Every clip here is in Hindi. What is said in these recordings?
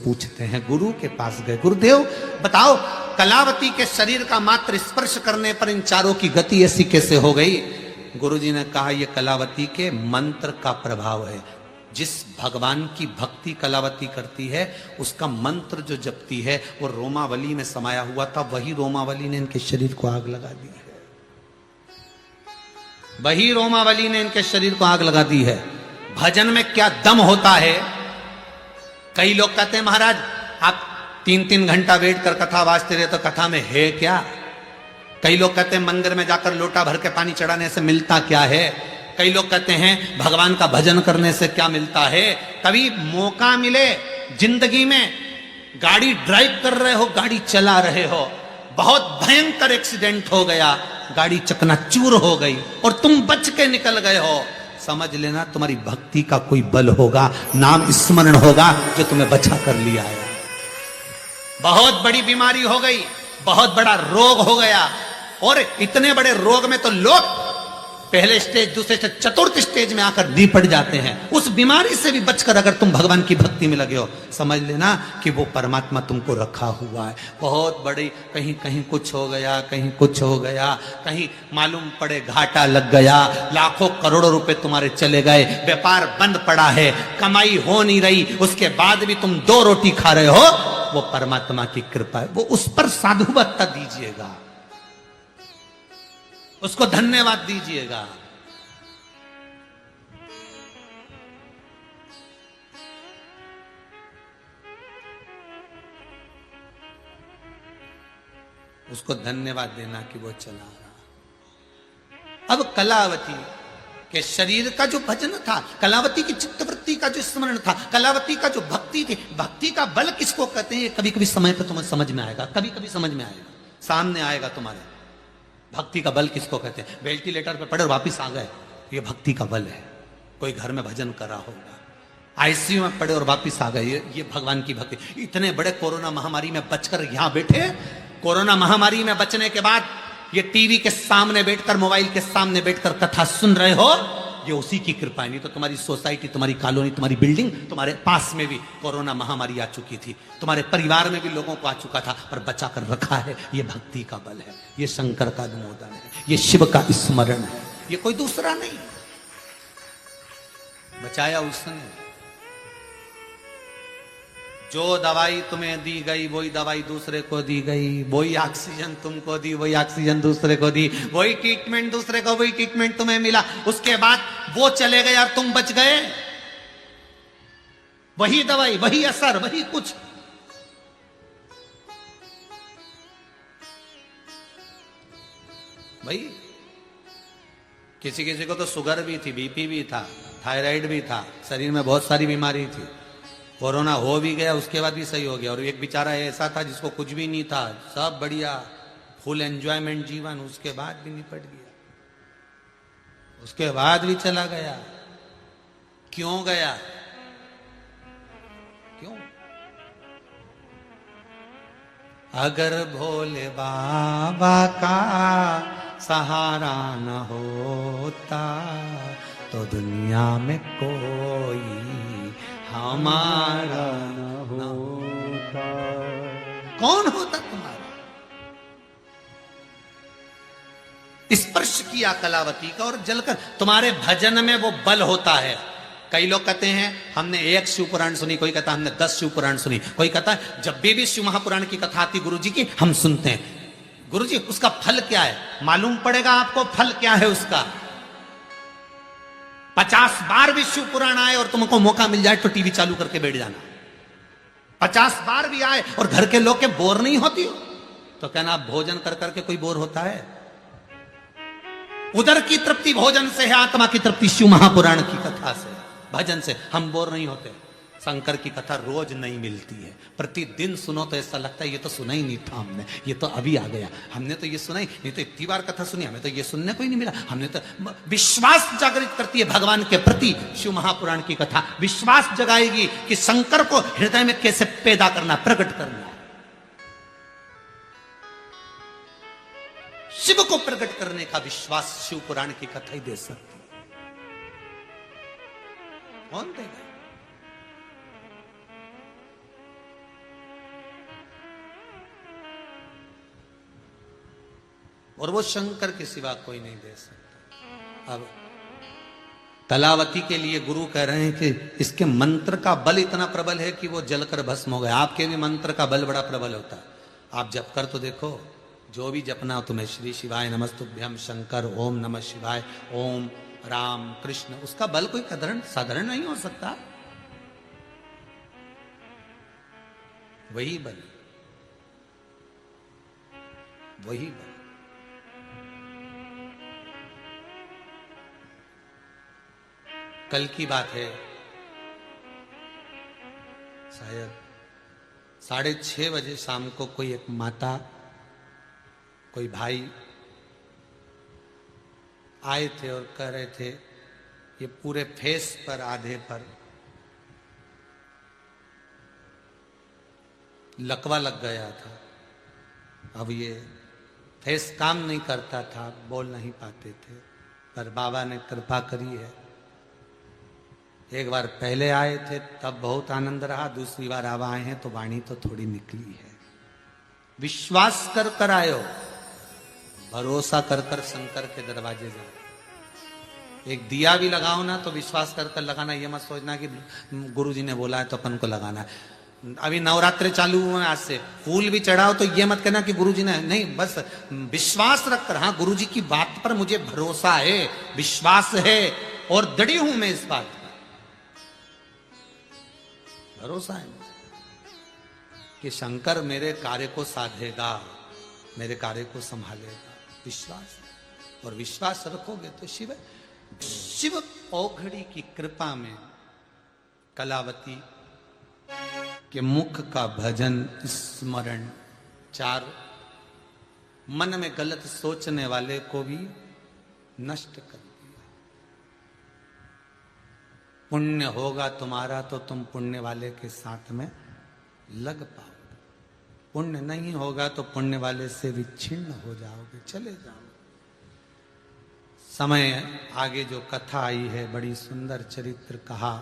पूछते हैं, गुरु के पास गए, गुरुदेव बताओ कलावती के शरीर का मात्र स्पर्श करने पर इन चारों की गति ऐसी कैसे हो गई? गुरुजी ने कहा, यह कलावती के मंत्र का प्रभाव है। जिस भगवान की भक्ति कलावती करती है उसका मंत्र जो जपती है वो रोमावली में समाया हुआ था, वही रोमावली ने इनके शरीर को आग लगा दी है। वही रोमावली ने इनके शरीर को आग लगा दी है। भजन में क्या दम होता है। कई लोग कहते हैं महाराज आप 3-3 घंटा वेट कर कथा वाजते रहे तो कथा में है क्या? कई लोग कहते हैं मंदिर में जाकर लोटा भर के पानी चढ़ाने से मिलता क्या है? कई लोग कहते हैं भगवान का भजन करने से क्या मिलता है? कभी मौका मिले जिंदगी में, गाड़ी ड्राइव कर रहे हो, गाड़ी चला रहे हो, बहुत भयंकर एक्सीडेंट हो गया, गाड़ी चकनाचूर हो गई और तुम बच के निकल गए हो, समझ लेना तुम्हारी भक्ति का कोई बल होगा, नाम स्मरण होगा जो तुम्हें बचा कर लिया है। बहुत बड़ी बीमारी हो गई, बहुत बड़ा रोग हो गया, और इतने बड़े रोग में तो लोग पहले स्टेज, दूसरे स्टेज, चतुर्थ स्टेज में आकर निपट जाते हैं। उस बीमारी से भी बचकर अगर तुम भगवान की भक्ति में लगे हो, समझ लेना कि वो परमात्मा तुमको रखा हुआ है। बहुत बड़ी, कहीं कहीं कुछ हो गया, कहीं कुछ हो गया, कहीं मालूम पड़े घाटा लग गया, लाखों करोड़ों रुपए तुम्हारे चले गए, व्यापार बंद पड़ा है, कमाई हो नहीं रही, उसके बाद भी तुम 2 रोटी खा रहे हो, वो परमात्मा की कृपा है। वो उस पर साधुवत्ता दीजिएगा, उसको धन्यवाद दीजिएगा। उसको धन्यवाद देना कि वो चला रहा। अब कलावती के शरीर का जो भजन था, कलावती की चित्तवृत्ति का जो स्मरण था, कलावती का जो भक्ति थी, भक्ति का बल किसको कहते हैं? कभी कभी समय पर तुम्हें समझ में आएगा, कभी कभी समझ में आएगा, सामने आएगा तुम्हारे। भक्ति का बल किसको कहते हैं? वेंटिलेटर पे पड़े और वापिस आ गए, ये भक्ति का बल है। कोई घर में भजन करा होगा, आईसीयू में पड़े और वापिस आ गए, ये भगवान की भक्ति। इतने बड़े कोरोना महामारी में बचकर यहां बैठे, कोरोना महामारी में बचने के बाद ये टीवी के सामने बैठकर, मोबाइल के सामने बैठकर कथा सुन रहे हो, ये उसी की कृपा है। नहीं तो तुम्हारी सोसाइटी, तुम्हारी कॉलोनी, तुम्हारी बिल्डिंग, तुम्हारे पास में भी कोरोना महामारी आ चुकी थी, तुम्हारे परिवार में भी लोगों को आ चुका था, पर बचा कर रखा है। ये भक्ति का बल है, ये शंकर का अनुमोदन है, ये शिव का स्मरण है, ये कोई दूसरा नहीं। बचाया उसने। जो दवाई तुम्हें दी गई वही दवाई दूसरे को दी गई, वही ऑक्सीजन तुमको दी, वही ऑक्सीजन दूसरे को दी, वही ट्रीटमेंट दूसरे को, वही ट्रीटमेंट तुम्हें मिला। उसके बाद वो चले गए और तुम बच गए। वही दवाई, वही असर, वही कुछ। भाई किसी किसी को तो शुगर भी थी, बीपी भी था, थायराइड भी था, शरीर में बहुत सारी बीमारी थी। कोरोना हो भी गया, उसके बाद भी सही हो गया। और एक बेचारा ऐसा था जिसको कुछ भी नहीं था, सब बढ़िया, फुल एंजॉयमेंट जीवन, उसके बाद भी निपट गया, उसके बाद भी चला गया। क्यों गया? क्यों? अगर भोले बाबा का सहारा न होता तो दुनिया में कोई हमारा न होता। कौन होता तुम्हारा? स्पर्श किया कलावती का और जलकर। तुम्हारे भजन में वो बल होता है। कई लोग कहते हैं हमने 1 शिव पुराण सुनी, कोई कहता है हमने 10 शिव पुराण सुनी, कोई कहता है जब भी शिव महापुराण की कथा आती गुरुजी की हम सुनते हैं। गुरुजी उसका फल क्या है? मालूम पड़ेगा आपको फल क्या है उसका। 50 बार भी शिव पुराण आए और तुमको मौका मिल जाए तो टीवी चालू करके बैठ जाना। 50 बार भी आए और घर के लोग के बोर नहीं होती हो तो कहना भोजन कर करके कोई बोर होता है? उधर की तृप्ति भोजन से है, आत्मा की तृप्ति शिव महापुराण की कथा से, भजन से। हम बोर नहीं होते। शंकर की कथा रोज नहीं मिलती है, प्रतिदिन सुनो तो ऐसा लगता है ये तो सुना ही नहीं था हमने, ये तो अभी आ गया, हमने तो ये सुना ही नहीं, तो इतनी बार कथा सुनी, हमें तो ये सुनने को ही नहीं मिला। हमने तो विश्वास जागृत करती है भगवान के प्रति शिव महापुराण की कथा। विश्वास जगाएगी कि शंकर को हृदय में कैसे पैदा करना, प्रकट करना। शिव को प्रकट करने का विश्वास शिव पुराण की कथा ही दे सकती। कौन देगा? और वो शंकर के सिवा कोई नहीं दे सकता। अब तलावती के लिए गुरु कह रहे हैं कि इसके मंत्र का बल इतना प्रबल है कि वो जलकर भस्म हो गया। आपके भी मंत्र का बल बड़ा प्रबल होता है। आप जप कर तो देखो, जो भी जपना हो तुम्हें, श्री शिवाय नमस्तुभ्यम शंकर, ओम नमः शिवाय, ओम राम कृष्ण, उसका बल कोई साधारण नहीं हो सकता। वही बल, वही बल। कल की बात है, शायद 6:30 बजे शाम को कोई एक माता, कोई भाई आए थे और कह रहे थे ये पूरे फेस पर, आधे पर लकवा लग गया था। अब ये फेस काम नहीं करता था, बोल नहीं पाते थे, पर बाबा ने कृपा करी है। एक बार पहले आए थे तब बहुत आनंद रहा, दूसरी बार अब आए हैं तो वाणी तो थोड़ी निकली है। विश्वास कर कर आयो, भरोसा कर कर शंकर के दरवाजे जाओ। एक दिया भी लगाओ ना तो विश्वास कर कर लगाना, ये मत सोचना कि गुरुजी ने बोला है तो अपन को लगाना है। अभी नवरात्रे चालू हुए हैं आज से, फूल भी चढ़ाओ तो ये मत कहना कि गुरुजी ने, नहीं, बस विश्वास रखकर, हाँ गुरुजी की बात पर मुझे भरोसा है, विश्वास है और दृढ़ हूं मैं इस बात पर, भरोसा है कि शंकर मेरे कार्य को साधेगा, मेरे कार्य को संभालेगा। विश्वास, और विश्वास रखोगे तो शिव औघड़ी की कृपा में कलावती के मुख का भजन स्मरण 4 मन में गलत सोचने वाले को भी नष्ट कर दिया। पुण्य होगा तुम्हारा तो तुम पुण्य वाले के साथ में लग पाओगे, पुण्य नहीं होगा तो पुण्य वाले से विच्छिन्न हो जाओगे, चले जाओगे। समय आगे जो कथा आई है, बड़ी सुंदर चरित्र कहा।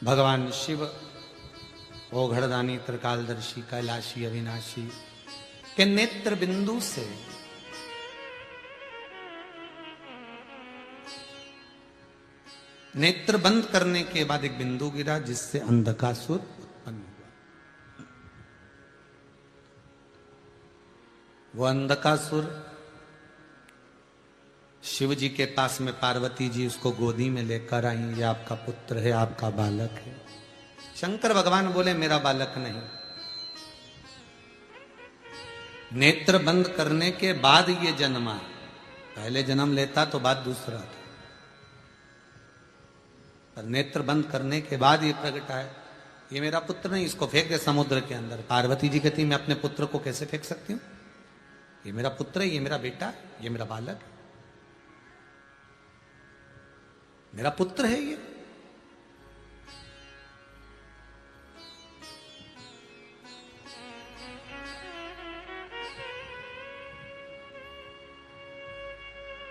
भगवान शिव ओघड़दानी, त्रिकालदर्शी, कैलाशी, अविनाशी के नेत्र बिंदु से नेत्र बंद करने के बाद एक बिंदु गिरा जिससे अंधकासुर उत्पन्न हुआ। वो अंधकासुर शिव जी के पास में पार्वती जी उसको गोदी में लेकर आई, ये आपका पुत्र है, आपका बालक है। शंकर भगवान बोले मेरा बालक नहीं। नेत्र बंद करने के बाद ये जन्मा, पहले जन्म लेता तो बात दूसरा था, पर नेत्र बंद करने के बाद ये प्रकट है, ये मेरा पुत्र नहीं, इसको फेंक दे समुद्र के अंदर। पार्वती जी कहती मैं अपने पुत्र को कैसे फेंक सकती हूं, ये मेरा पुत्र है, ये मेरा बेटा है, ये मेरा बालक है, मेरा पुत्र है ये।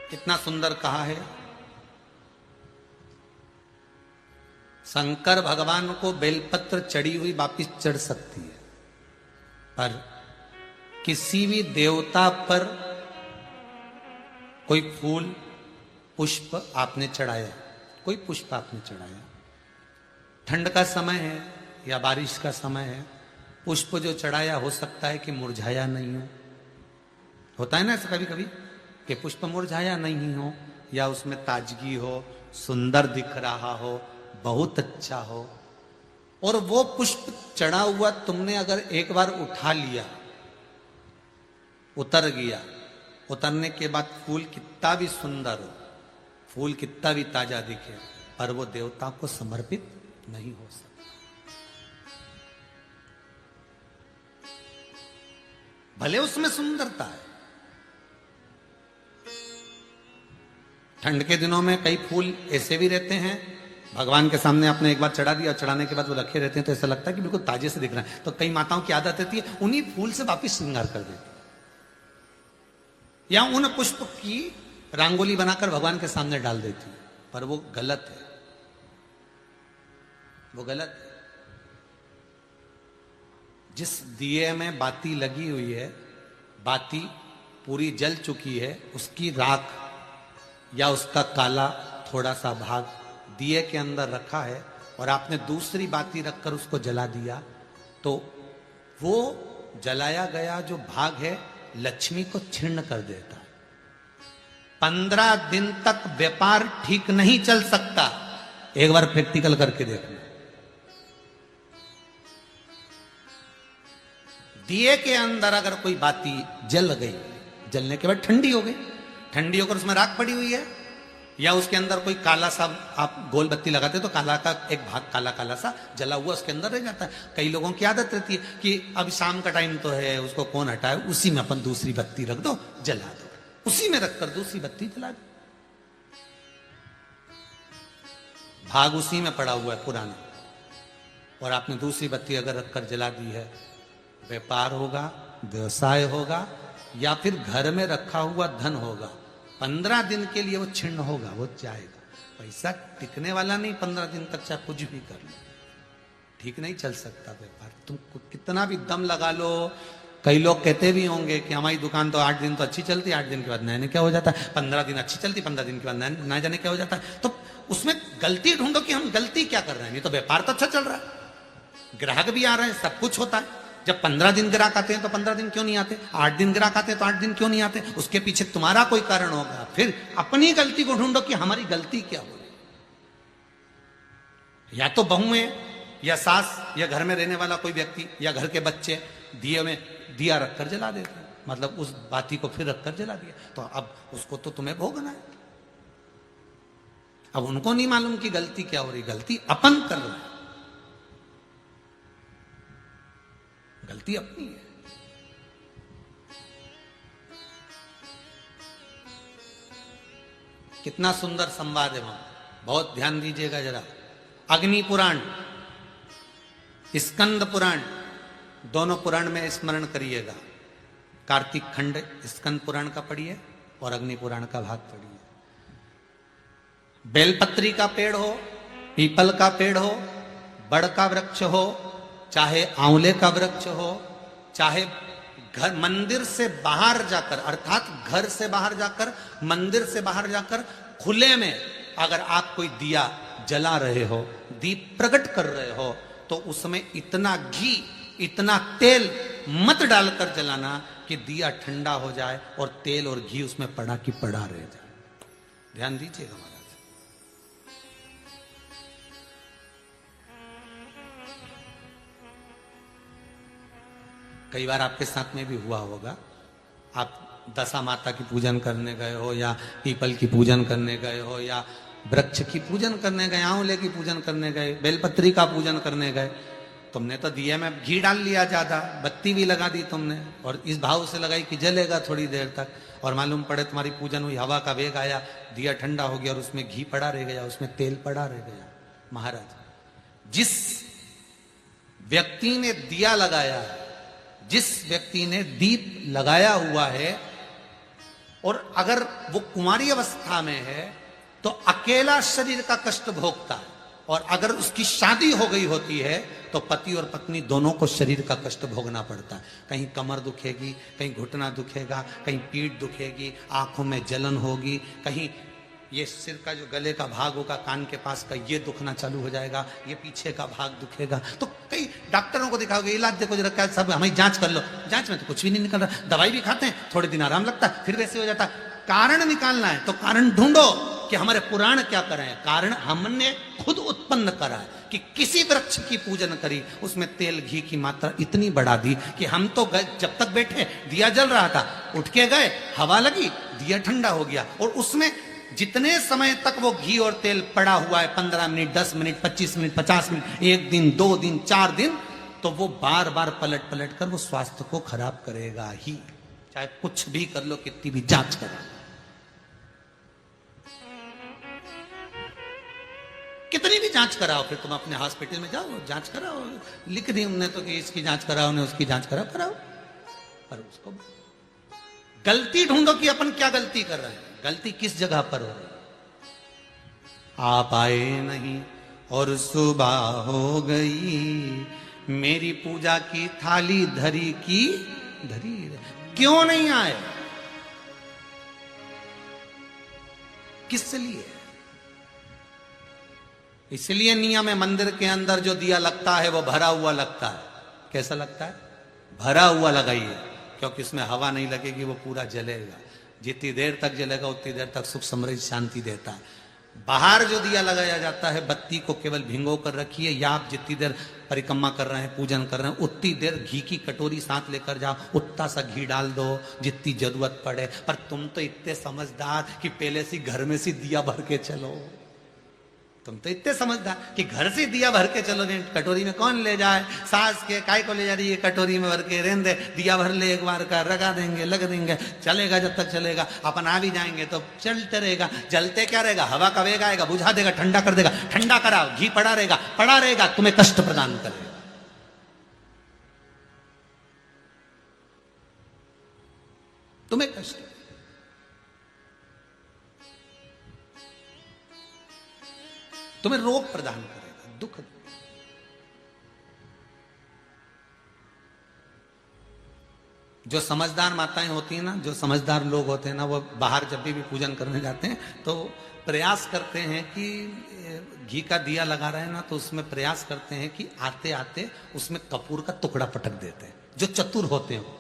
कितना सुंदर कहा है। शंकर भगवान को बेलपत्र चढ़ी हुई वापिस चढ़ सकती है, पर किसी भी देवता पर कोई फूल पुष्प आपने चढ़ाया, कोई पुष्प आपने चढ़ाया, ठंड का समय है या बारिश का समय है, पुष्प जो चढ़ाया हो सकता है कि मुरझाया नहीं हो। होता है ना ऐसा कभी कभी कि पुष्प मुरझाया नहीं हो, या उसमें ताजगी हो, सुंदर दिख रहा हो, बहुत अच्छा हो, और वो पुष्प चढ़ा हुआ तुमने अगर एक बार उठा लिया, उतर गया, उतरने के बाद फूल कितना भी सुंदर हो, फूल कितना भी ताजा दिखे, पर वो देवता को समर्पित नहीं हो सकता। भले उसमें सुंदरता है। ठंड के दिनों में कई फूल ऐसे भी रहते हैं, भगवान के सामने आपने एक बार चढ़ा दिया, चढ़ाने के बाद वो रखे रहते हैं तो ऐसा लगता है कि बिल्कुल ताजे से दिख रहा है। तो कई माताओं की आदत रहती है उन्हीं फूल से वापिस श्रृंगार कर देती, या उन पुष्प की रंगोली बनाकर भगवान के सामने डाल देती, पर वो गलत है, वो गलत है। जिस दिए में बाती लगी हुई है, बाती पूरी जल चुकी है, उसकी राख या उसका काला थोड़ा सा भाग दिए के अंदर रखा है और आपने दूसरी बाती रखकर उसको जला दिया, तो वो जलाया गया जो भाग है लक्ष्मी को छीर्ण कर देता है। 15 दिन तक व्यापार ठीक नहीं चल सकता। एक बार प्रैक्टिकल करके देखना। दिए के अंदर अगर कोई बाती जल गई, जलने के बाद ठंडी हो गई, ठंडी होकर उसमें राख पड़ी हुई है, या उसके अंदर कोई काला सा आप गोल बत्ती लगाते तो काला का एक भाग काला काला सा जला हुआ उसके अंदर रह जाता है। कई लोगों की आदत रहती है कि अब शाम का टाइम तो है, उसको कौन हटाए, उसी में अपन दूसरी बत्ती रख दो, जला दो, उसी में रखकर दूसरी बत्ती जला दो। भाग उसी में पड़ा हुआ है पुराना, और आपने दूसरी बत्ती अगर रखकर जला दी है, व्यापार होगा, व्यवसाय होगा, या फिर घर में रखा हुआ धन होगा, 15 दिन के लिए वो छिन्न होगा, वो जाएगा। पैसा टिकने वाला नहीं 15 दिन तक, चाहे कुछ भी कर लो, ठीक नहीं चल सकता व्यापार। तुम कितना भी दम लगा लो। कई लोग कहते भी होंगे कि हमारी दुकान तो 8 दिन तो अच्छी चलती, 8 दिन के बाद नया क्या हो जाता है, 15 दिन अच्छी चलती, 15 दिन के बाद नया जाने क्या हो जाता है। तो उसमें गलती ढूंढो कि हम गलती क्या कर रहे हैं। नहीं तो व्यापार तो अच्छा चल रहा है, ग्राहक भी आ रहे हैं, सब कुछ होता है। जब 15 दिन ग्राहक आते हैं तो 15 दिन क्यों नहीं आते, 8 दिन ग्राहक आते हैं तो 8 दिन क्यों नहीं आते। उसके पीछे तुम्हारा कोई कारण होगा। फिर अपनी गलती को ढूंढो कि हमारी गलती क्या हो। या तो बहू है, या सास, या घर में रहने वाला कोई व्यक्ति, या घर के बच्चे दिए में दिया रखकर जला देते हैं, मतलब उस बाती को फिर रखकर जला दिया, तो अब उसको तो तुम्हें भोगना है। अब उनको नहीं मालूम कि गलती क्या हो रही, गलती अपन कर रहे हैं, गलती अपनी है। कितना सुंदर संवाद है वहां, बहुत ध्यान दीजिएगा जरा। अग्नि पुराण, स्कंद पुराण, दोनों पुराण में स्मरण करिएगा। कार्तिक खंड स्कंद पुराण का पढ़िए और अग्नि पुराण का भाग पढ़िए। बेलपत्री का पेड़ हो, पीपल का पेड़ हो, बड़ का वृक्ष हो, चाहे आंवले का वृक्ष हो, चाहे घर मंदिर से बाहर जाकर, अर्थात घर से बाहर जाकर, मंदिर से बाहर जाकर खुले में अगर आप कोई दिया जला रहे हो, दीप प्रकट कर रहे हो, तो उसमें इतना घी, इतना तेल मत डालकर जलाना कि दिया ठंडा हो जाए और तेल और घी उसमें पड़ा की पड़ा रह जाए। ध्यान दीजिएगा महाराज। कई बार आपके साथ में भी हुआ होगा, आप दशा माता की पूजन करने गए हो, या पीपल की पूजन करने गए हो, या वृक्ष की पूजन करने गए, आंवले की पूजन करने गए, बेलपत्री का पूजन करने गए। तुमने तो दिए में घी डाल लिया ज्यादा, बत्ती भी लगा दी तुमने, और इस भाव से लगाई कि जलेगा थोड़ी देर तक, और मालूम पड़े तुम्हारी पूजन हुई, हवा का वेग आया, दिया ठंडा हो गया और उसमें घी पड़ा रह गया, उसमें तेल पड़ा रह गया। महाराज, जिस व्यक्ति ने दिया लगाया, जिस व्यक्ति ने दीप लगाया हुआ है, और अगर वो कुंवारी अवस्था में है तो अकेला शरीर का कष्ट भोगता है, और अगर उसकी शादी हो गई होती है तो पति और पत्नी दोनों को शरीर का कष्ट भोगना पड़ता है। कहीं कमर दुखेगी, कहीं घुटना दुखेगा, कहीं पीठ दुखेगी, आंखों में जलन होगी, कहीं ये सिर का जो गले का भाग होगा कान के पास का ये दुखना चालू हो जाएगा, ये पीछे का भाग दुखेगा। तो कई डॉक्टरों को दिखाओगे, इलाज देखो जरा, क्या सब हमें जांच कर लो, जांच में तो कुछ भी नहीं निकल रहा, दवाई भी खाते हैं, थोड़े दिन आराम लगता है, फिर वैसे हो जाता है। कारण निकालना है तो कारण ढूंढो कि हमारे पुराण क्या करें। कारण हमने खुद उत्पन्न करा है कि किसी वृक्ष की पूजन करी, उसमें तेल घी की मात्रा इतनी बढ़ा दी कि हम तो जब तक बैठे दिया जल रहा था, उठ के गए, हवा लगी, दिया ठंडा हो गया, और उसमें जितने समय तक वो घी और तेल पड़ा हुआ है, 15 मिनट, 10 मिनट, 25 मिनट, 50 मिनट, 1 दिन, 2 दिन, 4 दिन, तो वो बार बार पलट पलट कर वो स्वास्थ्य को खराब करेगा ही, चाहे कुछ भी कर लो, कितनी भी जांच करो, कितनी भी जांच कराओ। फिर तुम अपने हॉस्पिटल में जाओ, जांच कराओ, लिख दी हमने तो कि इसकी जांच कराओ, ने उसकी जांच कराओ, पर उसको गलती ढूंढो कि अपन क्या गलती कर रहे हैं, गलती किस जगह पर हो रही। आप आए नहीं और सुबह हो गई, मेरी पूजा की थाली धरी की धरी। क्यों नहीं आए? किस लिए? इसलिए नियम है, मंदिर के अंदर जो दिया लगता है वो भरा हुआ लगता है। कैसा लगता है? भरा हुआ लगाइए, क्योंकि इसमें हवा नहीं लगेगी, वो पूरा जलेगा। जितनी देर तक जलेगा उतनी देर तक सुख समृद्धि शांति देता है। बाहर जो दिया लगाया जाता है, बत्ती को केवल भिंगो कर रखिए, या आप जितनी देर परिक्रमा कर रहे हैं, पूजन कर रहे हैं, उतनी देर घी की कटोरी साथ लेकर जाओ, उतना सा घी डाल दो जितनी जरूरत पड़े। पर तुम तो इतने समझदार कि पहले से घर में से दिया भर के चलो। तुम तो इतने समझदार कि घर से दिया भर के चलो। कटोरी में कौन ले जाए? सास के काय को ले जा रही है कटोरी में भर के? रहने दे, दिया भर ले एक बार का, लगा देंगे, लग देंगे, चलेगा जब तक चलेगा। अपन आ भी जाएंगे तो चलते रहेगा। जलते क्या रहेगा? हवा का वेग आएगा, बुझा देगा, ठंडा कर देगा। ठंडा कराओ, घी पड़ा रहेगा, तुम्हें कष्ट प्रदान करेगा। तुम्हें कष्ट, तुम्हें रोग प्रदान करेगा, दुख। जो समझदार माताएं होती हैं ना, जो समझदार लोग होते हैं ना, वो बाहर जब भी पूजन करने जाते हैं तो प्रयास करते हैं कि घी का दिया लगा रहे हैं ना, तो उसमें प्रयास करते हैं कि आते आते उसमें कपूर का टुकड़ा पटक देते हैं। जो चतुर होते हैं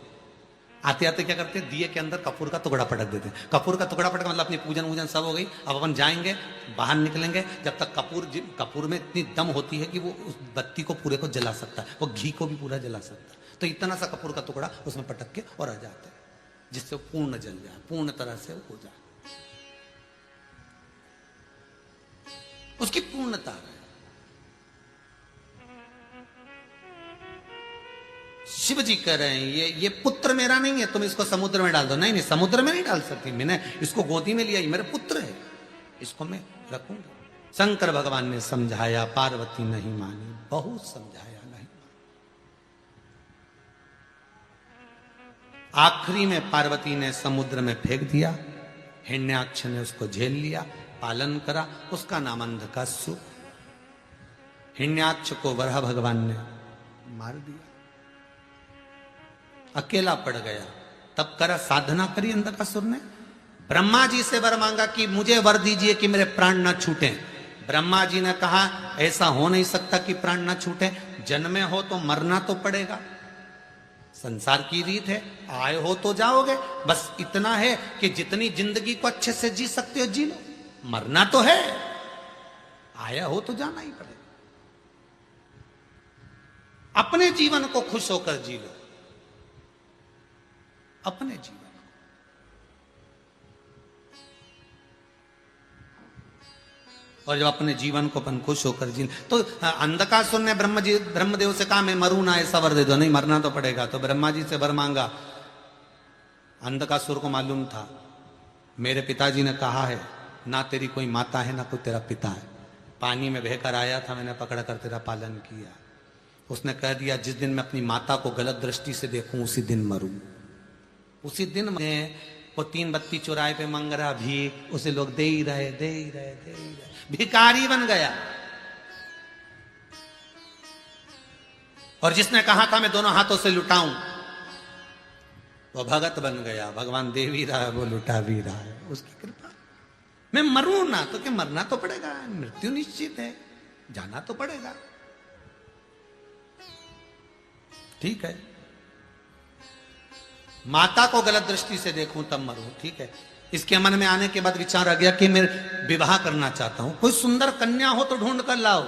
आते आते क्या करते हैं? दिए के अंदर कपूर का टुकड़ा पटक देते हैं। कपूर का टुकड़ा पटक मतलब अपनी पूजन वूजन सब हो गई, अब अपन जाएंगे, बाहर निकलेंगे, जब तक कपूर में इतनी दम होती है कि वो उस बत्ती को पूरे को जला सकता है, वो घी को भी पूरा जला सकता है। तो इतना सा कपूर का टुकड़ा उसमें पटक के और आ जाता है, जिससे वो पूर्ण जल जाए, पूर्ण तरह से हो जाए, उसकी पूर्णता है। शिव जी कह रहे हैं ये पुत्र मेरा नहीं है, तुम इसको समुद्र में डाल दो। नहीं, समुद्र में नहीं डाल सकती, मैंने इसको गोदी में लिया, ये मेरा पुत्र है, इसको मैं रखूंगा। शंकर भगवान ने समझाया, पार्वती नहीं मानी, बहुत समझाया, नहीं मानी। आखिरी में पार्वती ने समुद्र में फेंक दिया, हिरण्याक्ष ने उसको झेल लिया, पालन करा, उसका नाम अंधकासुर। हिरण्याक्ष को वराह भगवान ने मार दिया, अकेला पड़ गया। तब करा, साधना करी अंधकासुर ने, ब्रह्मा जी से वर मांगा कि मुझे वर दीजिए कि मेरे प्राण न छूटे। ब्रह्मा जी ने कहा ऐसा हो नहीं सकता कि प्राण न छूटे, जन्मे हो तो मरना तो पड़ेगा, संसार की रीत है, आए हो तो जाओगे, बस इतना है कि जितनी जिंदगी को अच्छे से जी सकते हो जी लो, मरना तो है, आया हो तो जाना ही पड़ेगा। अपने जीवन को खुश होकर जी लो, अपने जीवन। और जब अपने जीवन को अपन खुश होकर जी, तो अंधकासुर ने ब्रह्मदेव से कहा मैं मरूं ना, ऐसा वर दे दो। नहीं, मरना तो पड़ेगा। तो ब्रह्मा जी से वर मांगा। अंधकासुर को मालूम था मेरे पिताजी ने कहा है ना तेरी कोई माता है ना कोई तेरा पिता है, पानी में बहकर आया था, मैंने पकड़ कर तेरा पालन किया। उसने कह दिया जिस दिन मैं अपनी माता को गलत दृष्टि से देखूं उसी दिन मरूं। उसी दिन में वो 3 बत्ती चौराहे पे मांग रहा भीख, उसे लोग दे ही रहे, भिखारी बन गया। और जिसने कहा था मैं दोनों हाथों से लुटाऊं, वो भगत बन गया। भगवान दे भी रहा है, वो लुटा भी रहा है, उसकी कृपा। मैं मरूं ना तो क्या, मरना तो पड़ेगा, मृत्यु निश्चित है, जाना तो पड़ेगा, ठीक है। माता को गलत दृष्टि से देखूं तब मरूं, ठीक है। इसके मन में आने के बाद विचार आ गया कि मैं विवाह करना चाहता हूं, कोई सुंदर कन्या हो तो ढूंढ कर लाओ।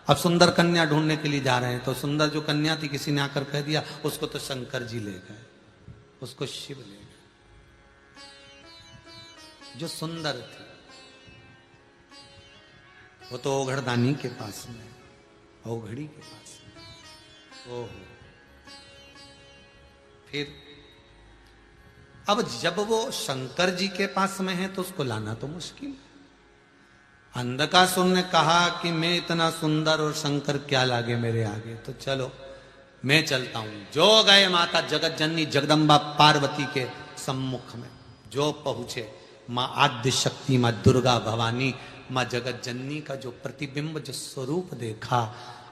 अब सुंदर कन्या ढूंढने के लिए जा रहे हैं, तो सुंदर जो कन्या थी किसी ने आकर कह दिया उसको तो शंकर जी ले गए, उसको शिव ले गए। जो सुंदर थी वो तो ओघड़दानी के पास में, ओघड़ी के पास में। ओहो, फिर अब जब वो शंकर जी के पास में है तो उसको लाना तो मुश्किल है। अंधकासुर ने कहा कि मैं इतना सुंदर और शंकर क्या लागे मेरे आगे, तो चलो मैं चलता हूं। जो गए माता जगत जननी जगदम्बा पार्वती के सम्मुख में, जो पहुंचे मां आद्य शक्ति, मां दुर्गा भवानी, मां जगत जननी का जो प्रतिबिंब, जो स्वरूप देखा,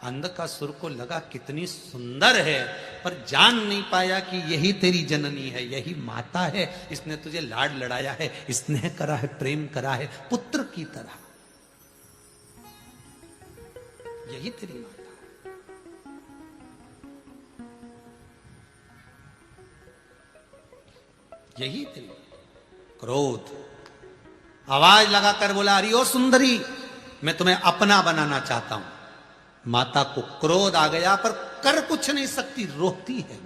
अंधकासुर को लगा कितनी सुंदर है, पर जान नहीं पाया कि यही तेरी जननी है, यही माता है, इसने तुझे लाड लड़ाया है, स्नेह करा है, प्रेम करा है पुत्र की तरह, यही तेरी माता है। यही तेरी क्रोध। आवाज लगाकर बोला, अरे ओ सुंदरी, मैं तुम्हें अपना बनाना चाहता हूं। माता को क्रोध आ गया, पर कर कुछ नहीं सकती, रोती है।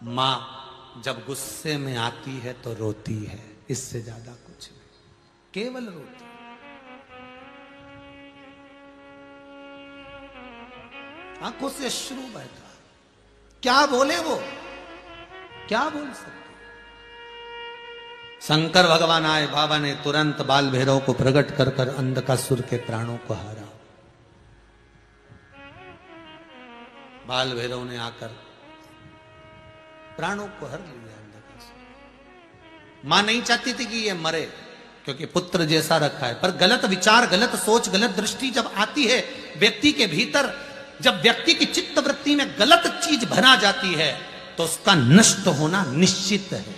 मां जब गुस्से में आती है तो रोती है, इससे ज्यादा कुछ नहीं, केवल रोती। आंखों से अश्रु बहता, क्या बोले वो, क्या बोल सकते। शंकर भगवान आए, बाबा ने तुरंत बाल भैरव को प्रकट कर कर अंधकासुर के प्राणों को हारा। बाल भैरव ने आकर प्राणों को हर लिया अंधकासुर। मां नहीं चाहती थी कि ये मरे, क्योंकि पुत्र जैसा रखा है, पर गलत विचार, गलत सोच, गलत दृष्टि जब आती है व्यक्ति के भीतर, जब व्यक्ति की चित्त वृत्ति में गलत चीज भरा जाती है, तो उसका नष्ट होना निश्चित है।